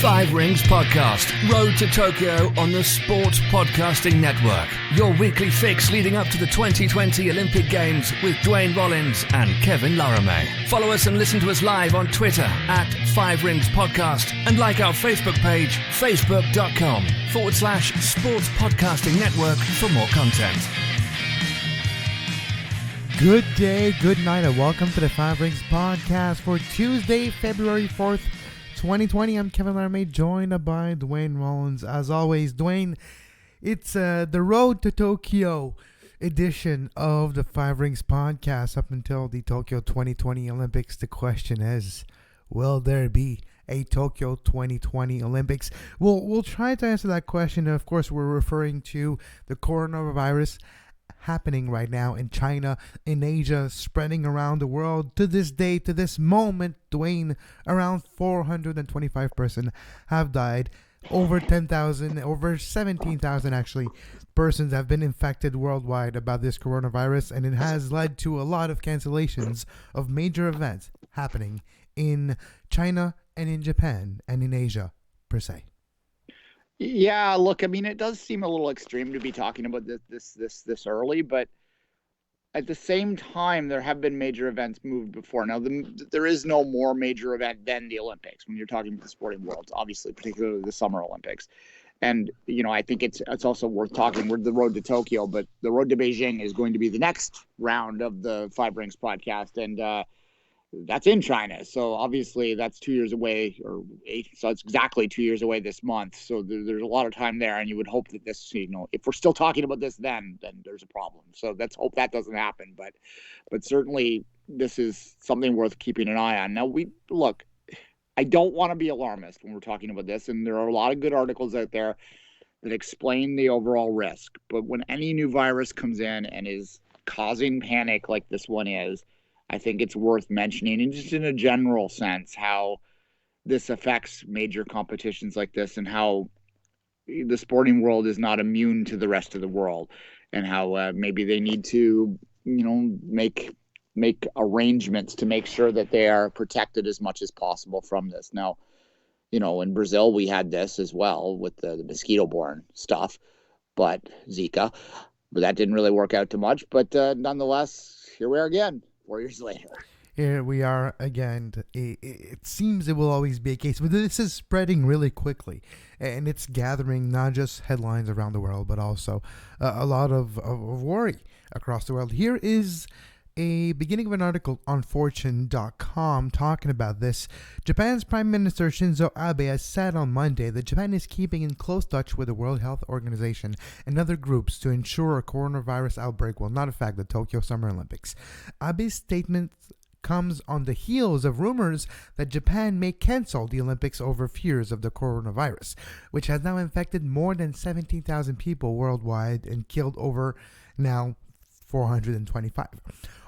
Five Rings Podcast, Road to Tokyo on the Sports Podcasting Network. Your weekly fix leading up to the 2020 Olympic Games with Duane Rollins and Kevin Laramée. Follow us and listen to us live on Twitter at Five Rings Podcast and like our Facebook page, facebook.com/Sports Podcasting Network for more content. Good day, good night, and welcome to the Five Rings Podcast for Tuesday, February 4th, 2020. I'm Kevin Laramée, joined by Duane Rollins. As always, Duane, it's the Road to Tokyo edition of the Five Rings Podcast. Up until the Tokyo 2020 Olympics, the question is, will there be a Tokyo 2020 Olympics? We'll try to answer that question. Of course, we're referring to the coronavirus happening right now in China, in Asia, spreading around the world. To this day, to this moment, Duane, around 425 persons have died. Over 10,000, over 17,000 actually, persons have been infected worldwide about this coronavirus, and it has led to a lot of cancellations of major events happening in China and in Japan and in Asia per se. Yeah, look, I mean, it does seem a little extreme to be talking about this early, but at the same time, there have been major events moved before. Now, there is no more major event than the Olympics when you're talking about the sporting world, obviously, particularly the Summer Olympics. And, you know, I think it's also worth talking. We're the road to Tokyo, but the road to Beijing is going to be the next round of the Five Rings podcast. And that's in China. So obviously that's 2 years away, so it's exactly 2 years away this month. So there's a lot of time there, and you would hope that this, you know, if we're still talking about this then there's a problem. So let's hope that doesn't happen. But certainly this is something worth keeping an eye on. Now, I don't want to be alarmist when we're talking about this, and there are a lot of good articles out there that explain the overall risk. But when any new virus comes in and is causing panic like this one is, I think it's worth mentioning, and just in a general sense, how this affects major competitions like this, and how the sporting world is not immune to the rest of the world, and how maybe they need to, you know, make arrangements to make sure that they are protected as much as possible from this. Now, you know, in Brazil we had this as well with the mosquito-borne stuff, but Zika, but that didn't really work out too much. But nonetheless, here we are again. 4 years later. Here we are again. It seems it will always be a case, but this is spreading really quickly, and it's gathering not just headlines around the world, but also a lot of worry across the world. Here is a beginning of an article on Fortune.com talking about this. Japan's Prime Minister Shinzo Abe has said on Monday that Japan is keeping in close touch with the World Health Organization and other groups to ensure a coronavirus outbreak will not affect the Tokyo Summer Olympics. Abe's statement comes on the heels of rumors that Japan may cancel the Olympics over fears of the coronavirus, which has now infected more than 17,000 people worldwide and killed over now 425.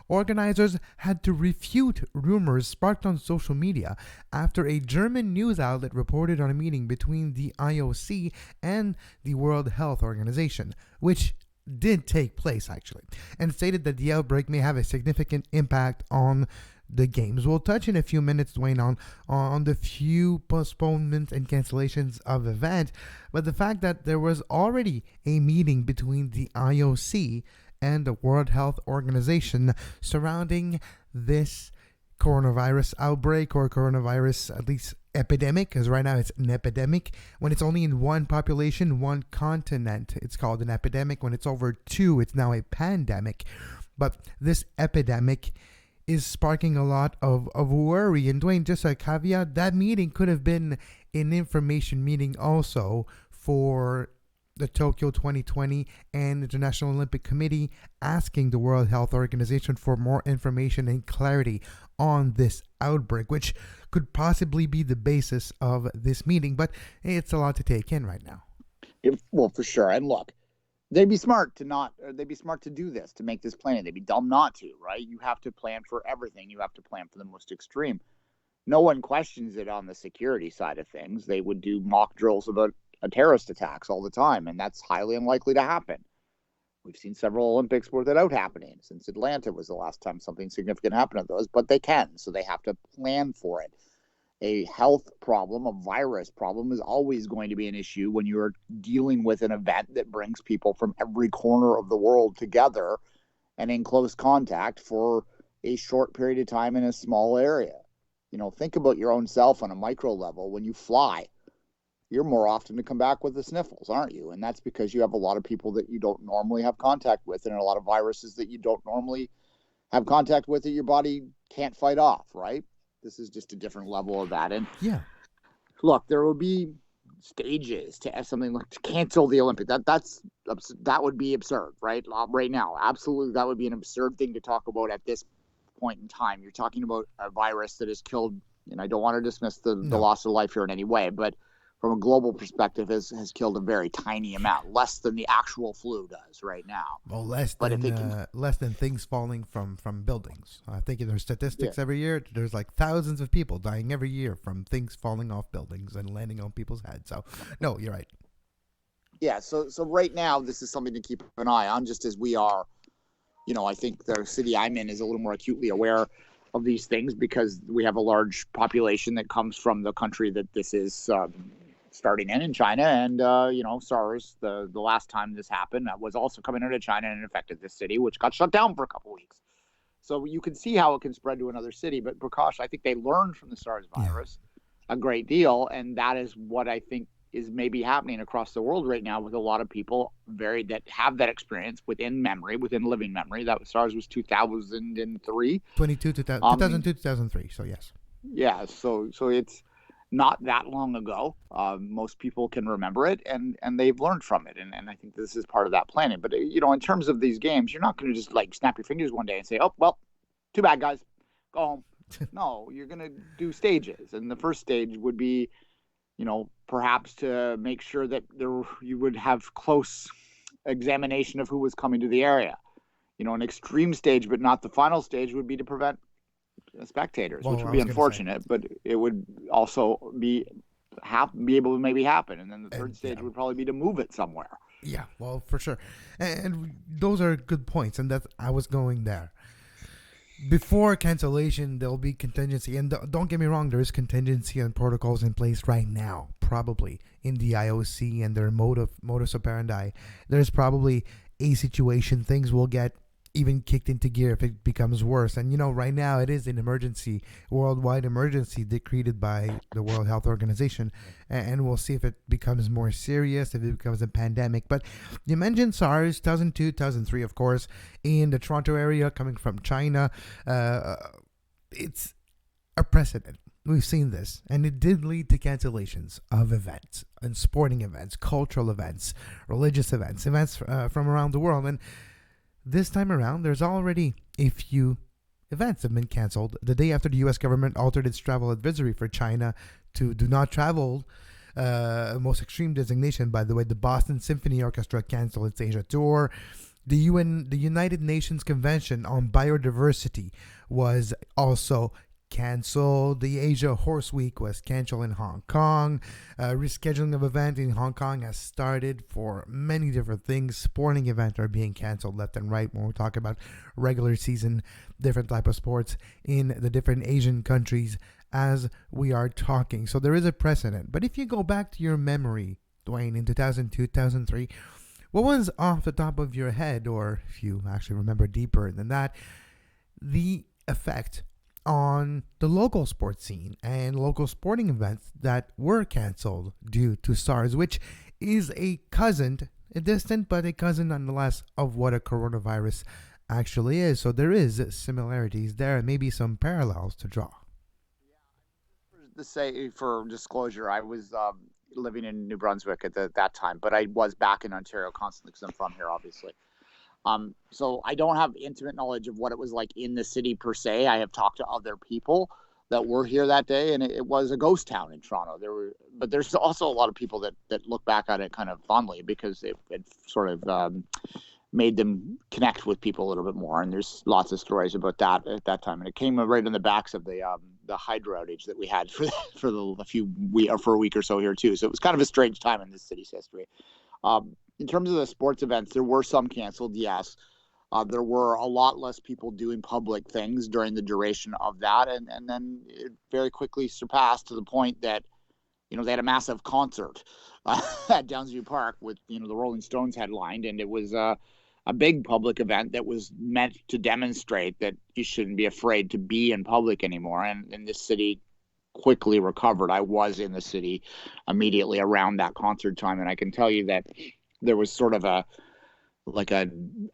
Organizers had to refute rumors sparked on social media after a German news outlet reported on a meeting between the IOC and the World Health Organization, which did take place actually, and stated that the outbreak may have a significant impact on the games. We'll touch in a few minutes, Duane, on the few postponements and cancellations of events, but the fact that there was already a meeting between the IOC and the World Health Organization surrounding this coronavirus outbreak, or coronavirus, at least epidemic, because right now it's an epidemic. When it's only in one population, one continent, it's called an epidemic. When it's over two, it's now a pandemic. But this epidemic is sparking a lot of worry. And Duane, just a caveat, that meeting could have been an information meeting also for the Tokyo 2020 and International Olympic Committee, asking the World Health Organization for more information and clarity on this outbreak, which could possibly be the basis of this meeting. But it's a lot to take in right now. Well, for sure. And look, they'd be smart to do this, to make this plan. They'd be dumb not to, right? You have to plan for everything. You have to plan for the most extreme. No one questions it on the security side of things. They would do mock drills about terrorist attacks all the time, and that's highly unlikely to happen. We've seen several Olympics without happening. Since Atlanta was the last time something significant happened at those, but they can, so they have to plan for it. a health problem, a virus problem, is always going to be an issue when you're dealing with an event that brings people from every corner of the world together and in close contact for a short period of time in a small area. Think about your own self on a micro level. When you fly, you're more often to come back with the sniffles, aren't you? And that's because you have a lot of people that you don't normally have contact with, and a lot of viruses that you don't normally have contact with that your body can't fight off, right? This is just a different level of that. And Yeah. look, there will be stages to have something like to cancel the Olympic. That would be absurd, right? Right now, absolutely, that would be an absurd thing to talk about at this point in time. You're talking about a virus that has killed, and I don't want to dismiss the loss of life here in any way, but from a global perspective, has killed a very tiny amount, less than the actual flu does right now. Well, less than things falling from buildings. I think there's statistics every year. There's like thousands of people dying every year from things falling off buildings and landing on people's heads. So, no, you're right. Yeah. So right now, this is something to keep an eye on, just as we are. I think the city I'm in is a little more acutely aware of these things because we have a large population that comes from the country that this is starting in China. And, SARS, the last time this happened, was also coming out of China and affected this city, which got shut down for a couple of weeks. So you can see how it can spread to another city. But Prakash, I think they learned from the SARS virus a great deal. And that is what I think is maybe happening across the world right now with a lot of people that have that experience within living memory. That SARS was 2003. 2002, 2003. So, yes. Yeah. So it's not that long ago. Most people can remember it and they've learned from it. And I think this is part of that planning. But, in terms of these games, you're not going to just like snap your fingers one day and say, oh, well, too bad, guys, go home. No, you're going to do stages. And the first stage would be, perhaps to make sure that you would have close examination of who was coming to the area. An extreme stage, but not the final stage, would be to prevent spectators, which would be unfortunate, but it would also be able to maybe happen. And then the third stage would probably be to move it somewhere. Yeah, well, for sure. And those are good points, and I was going there. Before cancellation, there'll be contingency. And don't get me wrong, there is contingency and protocols in place right now, probably, in the IOC and their modus operandi. There's probably a situation things will get even kicked into gear if it becomes worse. And, right now it is an emergency, worldwide emergency decreed by the World Health Organization. And we'll see if it becomes more serious, if it becomes a pandemic. But you mentioned SARS, 2002, 2003, of course, in the Toronto area coming from China. It's a precedent. We've seen this, and it did lead to cancellations of events and sporting events, cultural events, religious events from around the world. And this time around, there's already a few events that have been canceled. The day after the U.S. government altered its travel advisory for China to do not travel, most extreme designation, by the way, the Boston Symphony Orchestra canceled its Asia tour. The United Nations Convention on Biodiversity was also canceled. The Asia Horse Week was canceled in Hong Kong. Rescheduling of event in Hong Kong has started for many different things. Sporting events are being canceled left and right when we talk about regular season, different type of sports in the different Asian countries as we are talking. So there is a precedent. But if you go back to your memory, Duane, in 2002, 2003, what was off the top of your head, or if you actually remember deeper than that, the effect on the local sports scene and local sporting events that were canceled due to SARS, which is a distant, but a cousin nonetheless of what a coronavirus actually is. So there is similarities there, maybe some parallels to draw. To say, for disclosure, I was living in New Brunswick at that time, but I was back in Ontario constantly because I'm from here, obviously. So I don't have intimate knowledge of what it was like in the city per se. I have talked to other people that were here that day, and it was a ghost town in Toronto. But there's also a lot of people that look back at it kind of fondly because it sort of made them connect with people a little bit more. And there's lots of stories about that at that time. And it came right on the backs of the hydro outage that we had for a week or so here too. So it was kind of a strange time in this city's history. In terms of the sports events, there were some canceled, yes. There were a lot less people doing public things during the duration of that, and then it very quickly surpassed to the point that, they had a massive concert at Downsview Park with, the Rolling Stones headlined, and it was a big public event that was meant to demonstrate that you shouldn't be afraid to be in public anymore. And this city quickly recovered. I was in the city immediately around that concert time, and I can tell you that there was sort of a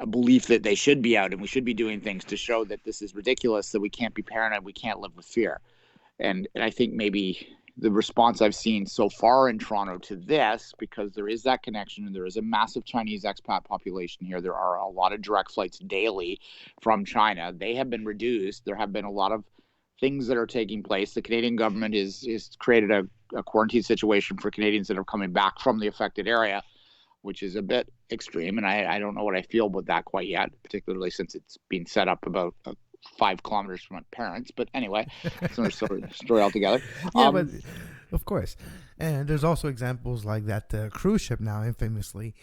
belief that they should be out and we should be doing things to show that this is ridiculous, that we can't be paranoid, we can't live with fear. And I think maybe the response I've seen so far in Toronto to this, because there is that connection and there is a massive Chinese expat population here. There are a lot of direct flights daily from China. They have been reduced. There have been a lot of things that are taking place. The Canadian government is created a quarantine situation for Canadians that are coming back from the affected area, which is a bit extreme. And I don't know what I feel about that quite yet, particularly since it's being set up about 5 kilometers from my parents. But anyway, it's another story altogether. Yeah, but of course. And there's also examples like that cruise ship now infamously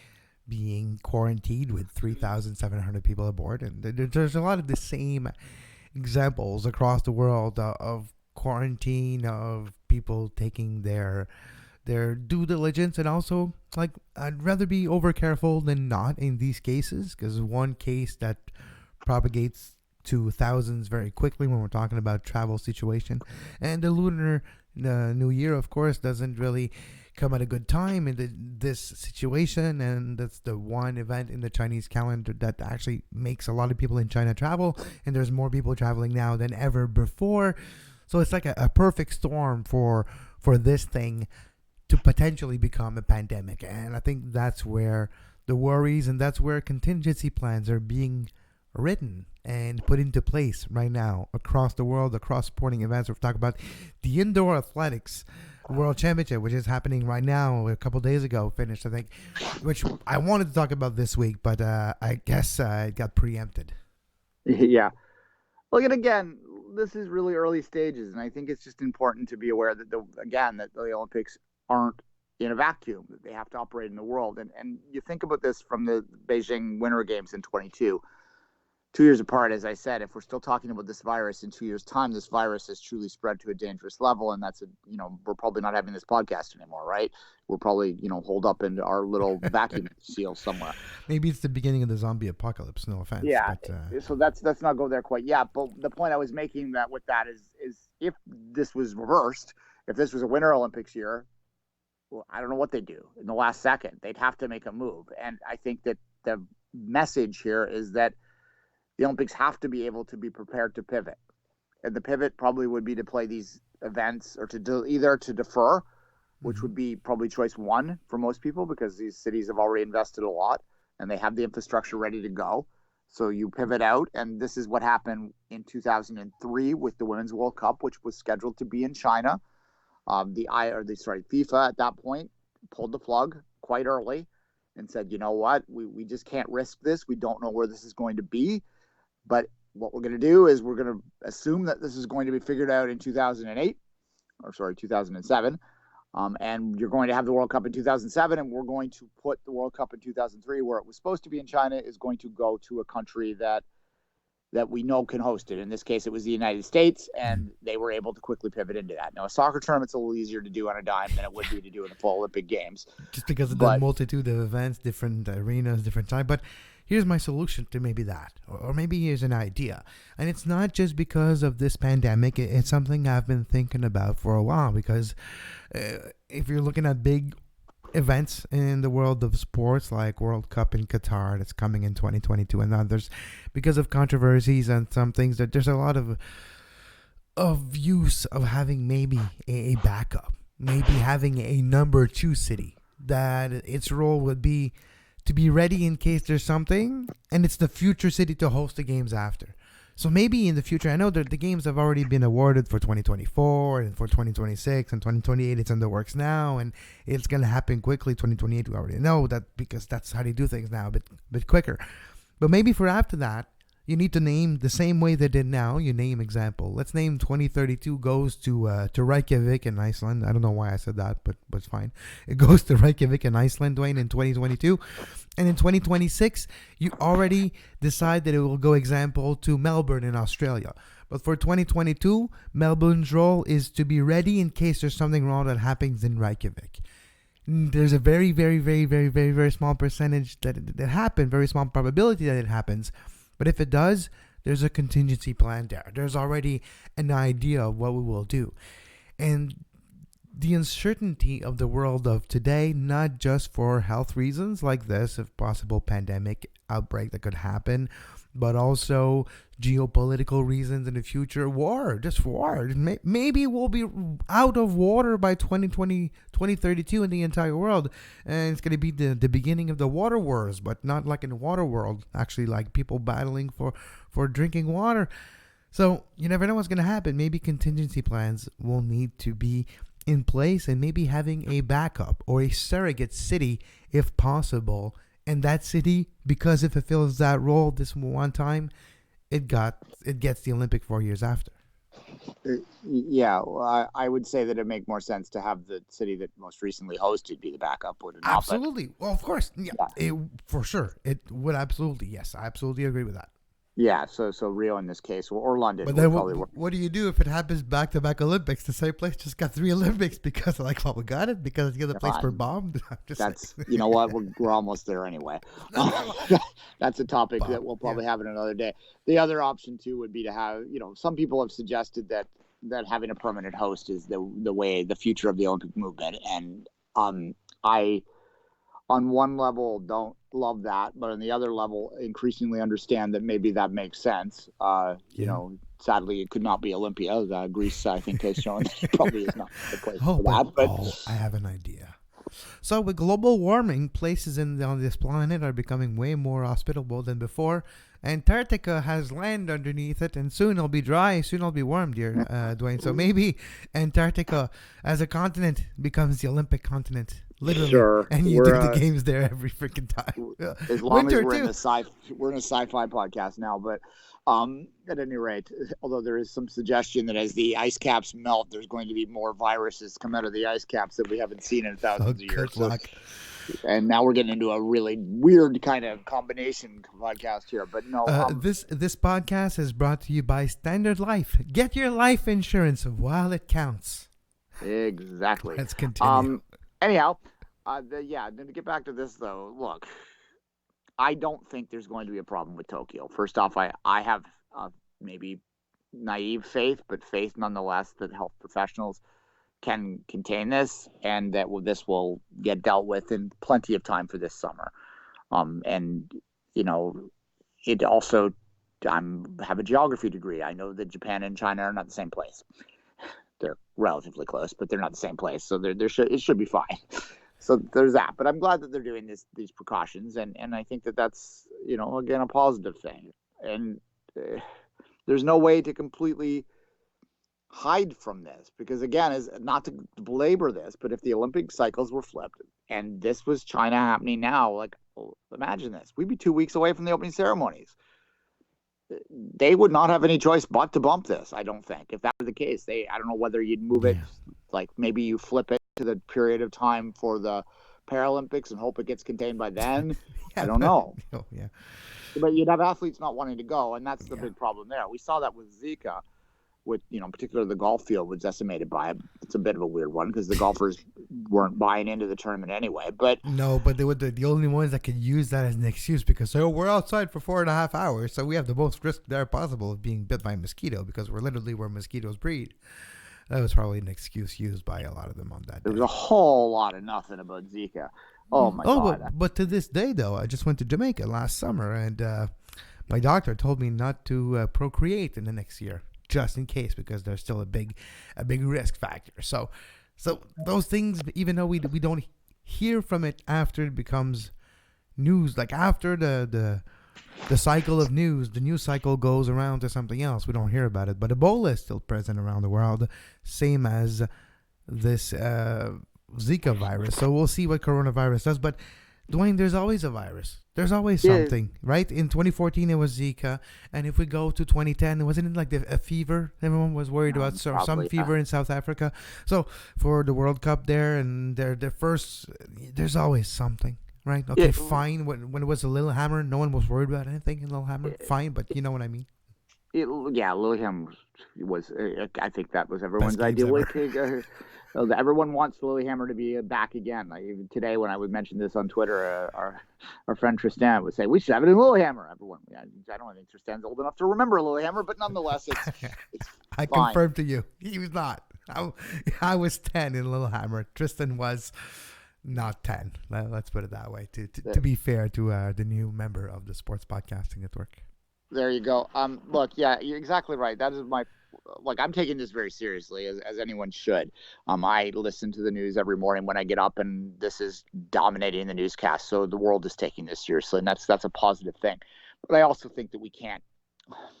being quarantined with 3,700 people aboard. And there's a lot of the same examples across the world of quarantine, of people taking their due diligence. And also, like, I'd rather be over careful than not in these cases, because one case that propagates to thousands very quickly when we're talking about travel situation. And the Lunar New Year, of course, doesn't really come at a good time in this situation, and that's the one event in the Chinese calendar that actually makes a lot of people in China travel, and there's more people traveling now than ever before. So it's like a perfect storm for this thing to potentially become a pandemic. And I think that's where the worries and that's where contingency plans are being written and put into place right now across the world, across sporting events. We're talking about the Indoor Athletics World Championship, which is happening right now. A couple days ago finished, I think, which I wanted to talk about this week, but I guess it got preempted. Yeah. Look, and again, this is really early stages, and I think it's just important to be aware that that the Olympics aren't in a vacuum, that they have to operate in the world. And you think about this from the Beijing Winter Games in 22. 2 years apart, as I said, if we're still talking about this virus in 2 years' time, this virus has truly spread to a dangerous level, and that's we're probably not having this podcast anymore, right? We're probably holed up in our little vacuum seal somewhere. Maybe it's the beginning of the zombie apocalypse. No offense. Yeah. But, so let's not go there quite yet. But the point I was making with that is if this was reversed, if this was a Winter Olympics year, well, I don't know what they'd do in the last second. They'd have to make a move, and I think that the message here is that the Olympics have to be able to be prepared to pivot. And the pivot probably would be to play these events or either to defer, which would be probably choice one for most people because these cities have already invested a lot and they have the infrastructure ready to go. So you pivot out. And this is what happened in 2003 with the Women's World Cup, which was scheduled to be in China. FIFA at that point pulled the plug quite early and said, you know what, we just can't risk this. We don't know where this is going to be. But what we're going to do is we're going to assume that this is going to be figured out in 2007. And you're going to have the World Cup in 2007. And we're going to put the World Cup in 2003, where it was supposed to be in China, is going to go to a country that we know can host it. In this case, it was the United States, and they were able to quickly pivot into that. Now, a soccer tournament's a little easier to do on a dime than it would be to do in the full Olympic Games. Just because of the multitude of events, different arenas, different time. But here's my solution to maybe that, or maybe here's an idea. And it's not just because of this pandemic. It's something I've been thinking about for a while, because if you're looking at big events in the world of sports like World Cup in Qatar that's coming in 2022 and others, because of controversies and some things, that there's a lot of use of having maybe a backup, maybe having a number 2 city that its role would be to be ready in case there's something, and it's the future city to host the games after. So maybe in the future, I know that the games have already been awarded for 2024 and for 2026 and 2028. It's in the works now, and it's going to happen quickly. 2028, we already know that because that's how they do things now, a bit quicker. But maybe for after that, You need to name the same way they did now. You name example. Let's name 2032 goes to Reykjavik in Iceland. I don't know why I said that, but it's fine. It goes to Reykjavik in Iceland, Duane, in 2022. And in 2026, you already decide that it will go example to Melbourne in Australia. But for 2022, Melbourne's role is to be ready in case there's something wrong that happens in Reykjavik. There's a very, very, very, very, very, very small percentage that happens, very small probability that it happens. But if it does, there's a contingency plan there. There's already an idea of what we will do. And the uncertainty of the world of today, not just for health reasons like this, of possible pandemic outbreak that could happen, but also geopolitical reasons in the future. Just war. Maybe we'll be out of water by 2032 in the entire world. And it's going to be the beginning of the water wars, but not like in the water world. Actually, like people battling for drinking water. So you never know what's going to happen. Maybe contingency plans will need to be in place, and maybe having a backup or a surrogate city if possible. And that city, because if it fills that role this one time, it gets the Olympic 4 years after. Yeah, well, I would say that it'd make more sense to have the city that most recently hosted be the backup, would it not? Absolutely. Well, of course. Yeah. For sure. It would absolutely. Yes, I absolutely agree with that. Yeah, so Rio in this case, or London. But then what do you do if it happens back-to-back Olympics? The same place just got 3 Olympics because we got it? Because the other place were bombed? You know what? We're almost there anyway. That's a topic that we'll probably have in another day. The other option, too, would be to have, some people have suggested that having a permanent host is the future of the Olympic movement. And I, on one level, don't love that, but on the other level, increasingly understand that maybe that makes sense. Sadly, it could not be Olympia. Greece, I think, has shown that it probably is not the place for that. But I have an idea. So with global warming, places on this planet are becoming way more hospitable than before. Antarctica has land underneath it, and soon it'll be dry, soon it'll be warm, dear Duane. So maybe Antarctica as a continent becomes the Olympic continent. Literally, sure. And you do the games there every freaking time. As long as we're in a sci-fi podcast now, but at any rate, although there is some suggestion that as the ice caps melt, there's going to be more viruses come out of the ice caps that we haven't seen in thousands of years. And now we're getting into a really weird kind of combination podcast here, but no. This podcast is brought to you by Standard Life. Get your life insurance while it counts. Exactly. Let's continue. Anyhow, then to get back to this, though, look, I don't think there's going to be a problem with Tokyo. First off, I have maybe naive faith, but faith nonetheless that health professionals can contain this and that this will get dealt with in plenty of time for this summer. It also, I have a geography degree. I know that Japan and China are not the same place. They're relatively close, but they're not the same place. So it should be fine. So there's that. But I'm glad that they're doing these precautions. And I think that's, again, a positive thing. And there's no way to completely hide from this. Because, again, is not to belabor this, but if the Olympic cycles were flipped and this was China happening now, imagine this. We'd be 2 weeks away from the opening ceremonies. They would not have any choice but to bump this, I don't think. If that were the case, I don't know whether you'd move it, like maybe you flip it to the period of time for the Paralympics and hope it gets contained by then. I don't know. But you'd have athletes not wanting to go, and that's the big problem there. We saw that with Zika, with, particularly the golf field was decimated by it. It's a bit of a weird one because the golfers weren't buying into the tournament anyway. But no, but they were the only ones that could use that as an excuse because we're outside for 4.5 hours, so we have the most risk there possible of being bit by a mosquito because we're literally where mosquitoes breed. That was probably an excuse used by a lot of them on that day. There was a whole lot of nothing about Zika. Oh my God! But to this day, though, I just went to Jamaica last summer, and my doctor told me not to procreate in the next year. Just in case, because there's still a big risk factor. So those things, even though we don't hear from it after it becomes news, like after the cycle of news, the news cycle goes around to something else. We don't hear about it, but Ebola is still present around the world, same as this Zika virus. So we'll see what coronavirus does. But Duane, there's always a virus. There's always Yeah. something, right? In 2014, it was Zika. And if we go to 2010, wasn't it like a fever? Everyone was worried about some Probably, fever in South Africa. So for the World Cup there and their first, there's always something, right? Okay, Yeah. fine. When it was a Lillehammer, no one was worried about anything in Lillehammer. Fine, but you know what I mean? Lillehammer was. I think that was everyone's games ideal. ever. Everyone wants Lillehammer to be back again. Like even today, when I would mention this on Twitter, our friend Tristan would say we should have it in Lillehammer. Everyone, I don't think Tristan's old enough to remember Lillehammer, but nonetheless, it's I fine. confirm to you, he was not. I was 10 in Lillehammer. Tristan was not 10. Let's put it that way. To be fair to the new member of the Sports Podcasting Network. There you go. Look, yeah, you're exactly right. That is I'm taking this very seriously, as anyone should. I listen to the news every morning when I get up, and this is dominating the newscast. So the world is taking this seriously, and that's a positive thing. But I also think that we can't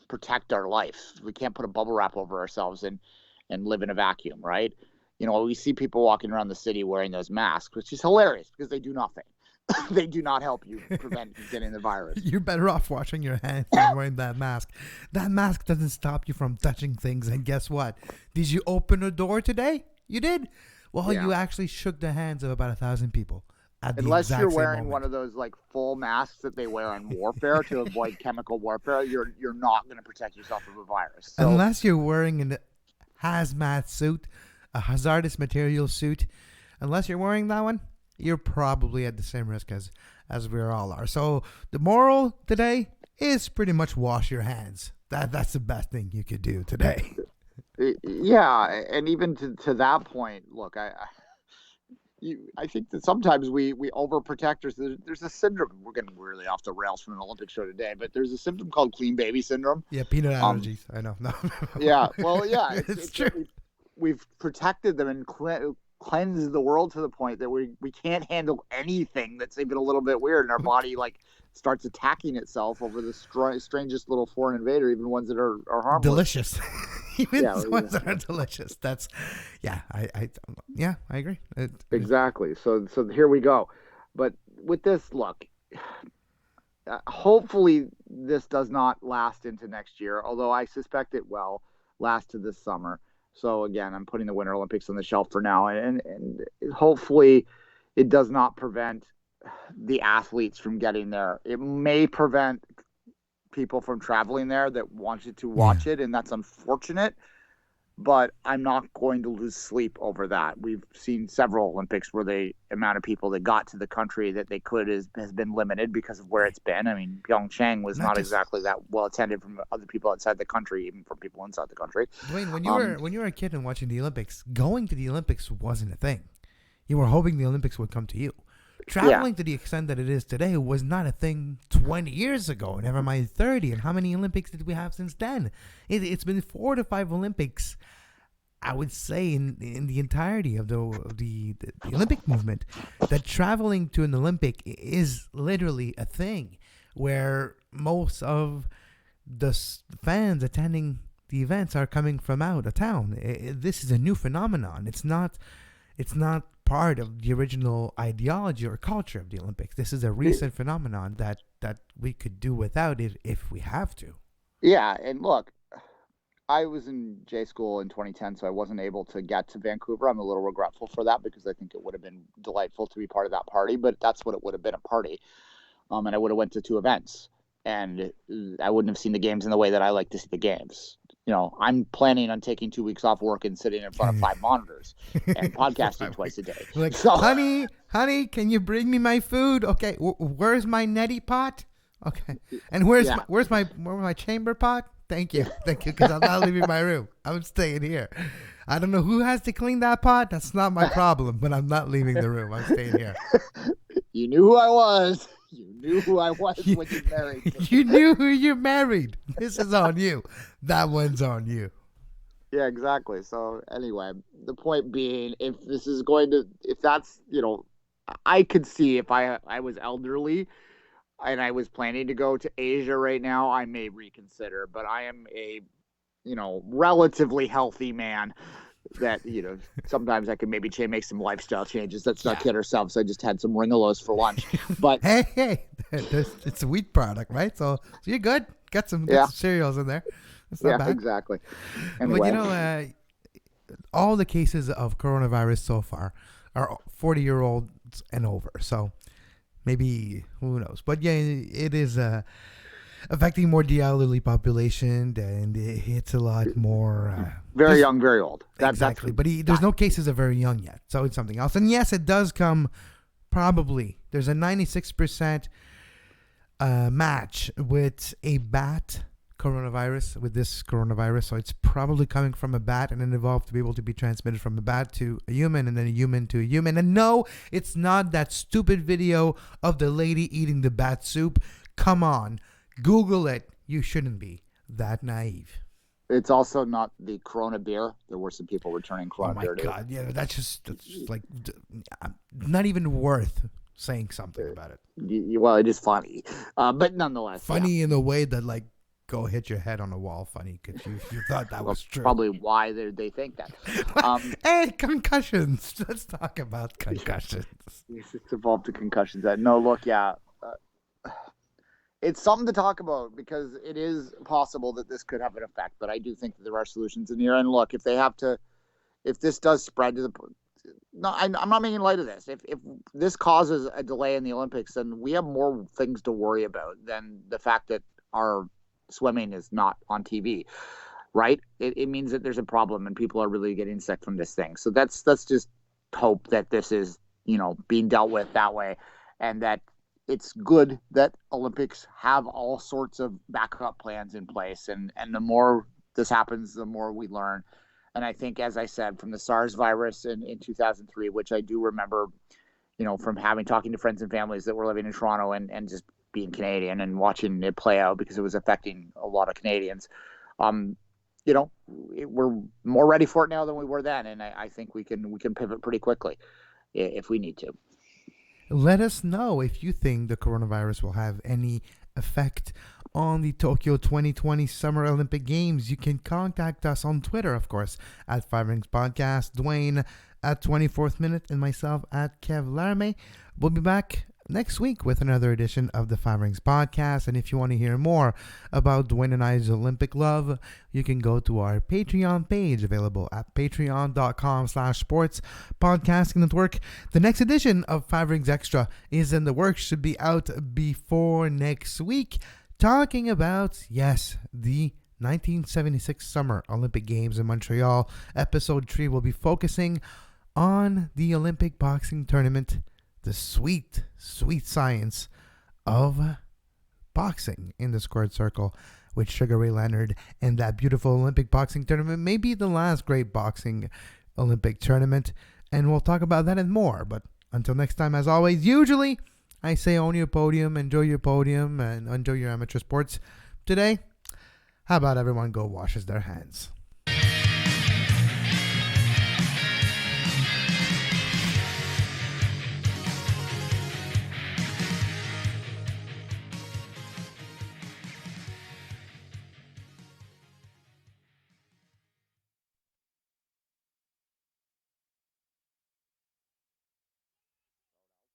protect our life. We can't put a bubble wrap over ourselves and live in a vacuum, right? We see people walking around the city wearing those masks, which is hilarious because they do nothing. They do not help you prevent getting the virus. You're better off washing your hands than wearing that mask. That mask doesn't stop you from touching things. And guess what? Did you open a door today? You did? Well, You actually shook the hands of about 1,000 people. Unless you're wearing one of those full masks that they wear in warfare to avoid chemical warfare, you're not going to protect yourself from a virus. So, unless you're wearing a hazmat suit, a hazardous material suit, unless you're wearing that one, you're probably at the same risk as we all are. So the moral today is pretty much wash your hands. That's the best thing you could do today. Yeah, and even to that point, look, I think that sometimes we overprotect. There's a syndrome. We're getting really off the rails from an Olympic show today, but there's a symptom called clean baby syndrome. Yeah, peanut allergies. I know. No. Yeah, well, yeah, it's true. We've protected them and cleanse the world to the point that we can't handle anything that's even a little bit weird, and our body starts attacking itself over the strangest little foreign invader, even ones that are harmless. Delicious. Even ones that are delicious. That's I agree. Exactly. So here we go. But with this, look, hopefully this does not last into next year, although I suspect it will last to this summer. So again, I'm putting the Winter Olympics on the shelf for now, and hopefully it does not prevent the athletes from getting there. It may prevent people from traveling there that wanted to watch it, and that's unfortunate. But I'm not going to lose sleep over that. We've seen several Olympics where the amount of people that got to the country that they could has been limited because of where it's been. I mean, Pyeongchang was not exactly that well attended from other people outside the country, even from people inside the country. Duane, when you were a kid and watching the Olympics, going to the Olympics wasn't a thing. You were hoping the Olympics would come to you. Traveling to the extent that it is today was not a thing 20 years ago, never mind 30. And how many Olympics did we have since then? It's been 4 to 5 Olympics, I would say, in the entirety of the Olympic movement, that traveling to an Olympic is literally a thing where most of the fans attending the events are coming from out of town. This is a new phenomenon. It's not part of the original ideology or culture of the Olympics. This is a recent phenomenon that we could do without if we have to. Yeah, and look, I was in J school in 2010, so I wasn't able to get to Vancouver. I'm a little regretful for that because I think it would have been delightful to be part of that party, but that's what it would have been, a party. And I would have went to 2 events, and I wouldn't have seen the games in the way that I like to see the games. I'm planning on taking 2 weeks off work and sitting in front of 5 monitors and podcasting twice a day. Like, so, honey, can you bring me my food? Okay, where's my neti pot? Okay, and where's my chamber pot? Thank you, because I'm not leaving my room. I'm staying here. I don't know who has to clean that pot. That's not my problem, but I'm not leaving the room. I'm staying here. You knew who I was. You knew who I was when you married me. You knew who you married. This is on you. That one's on you. Yeah, exactly. So anyway, the point being, if that's, I could see if I was elderly and I was planning to go to Asia right now, I may reconsider, but I am a, relatively healthy man. that, sometimes I can maybe make some lifestyle changes. Let's not kid ourselves. I just had some Ringolos for lunch. But hey, it's a wheat product, right? So you're good. Get some cereals in there. It's not bad. Exactly. Anyway. But all the cases of coronavirus so far are 40-year-olds and over. So maybe, who knows? But yeah, it is affecting more the elderly population, and it hits a lot more. Very young, very old. Exactly. But there's no cases of very young yet. So it's something else. And yes, it does come probably. There's a 96% match with a bat coronavirus, with this coronavirus. So it's probably coming from a bat and then evolved to be able to be transmitted from a bat to a human and then a human to a human. And no, it's not that stupid video of the lady eating the bat soup. Come on. Google it. You shouldn't be that naive. It's also not the Corona beer. There were some people returning Corona beer. Oh my God. Yeah, that's just like not even worth saying something about it. Well, it is funny. But nonetheless. Funny in a way that like, go hit your head on a wall funny because you thought that was true. Probably why they think that. Hey, concussions. Let's talk about concussions. It's evolved to concussions. No, look, it's something to talk about because it is possible that this could have an effect. But I do think that there are solutions in here. And look, if this does spread to the, no, I'm not making light of this. If this causes a delay in the Olympics, then we have more things to worry about than the fact that our swimming is not on TV, right? It means that there's a problem and people are really getting sick from this thing. So let's just hope that this is, being dealt with that way, and that it's good that Olympics have all sorts of backup plans in place. And the more this happens, the more we learn. And I think, as I said, from the SARS virus in 2003, which I do remember, from talking to friends and families that were living in Toronto and just being Canadian and watching it play out because it was affecting a lot of Canadians. We're more ready for it now than we were then, and I think we can pivot pretty quickly if we need to. Let us know if you think the coronavirus will have any effect on the Tokyo 2020 Summer Olympic Games. You can contact us on Twitter, of course, at 5 Rings Podcast, Duane at 24th Minute, and myself at Kev Laramée. We'll be back next week with another edition of the 5 Rings Podcast. And if you want to hear more about Duane and I's Olympic love, you can go to our Patreon page, available at patreon.com/sports podcasting network. The next edition of 5 Rings Extra is in the works, should be out before next week, talking about, the 1976 Summer Olympic Games in Montreal. Episode 3 will be focusing on the Olympic boxing tournament, the sweet, sweet science of boxing in the squared circle with Sugar Ray Leonard, and that beautiful Olympic boxing tournament may be the last great boxing Olympic tournament, and we'll talk about that and more. But until next time, as always, usually I say own your podium, enjoy your podium, and enjoy your amateur sports. Today, how about everyone go washes their hands?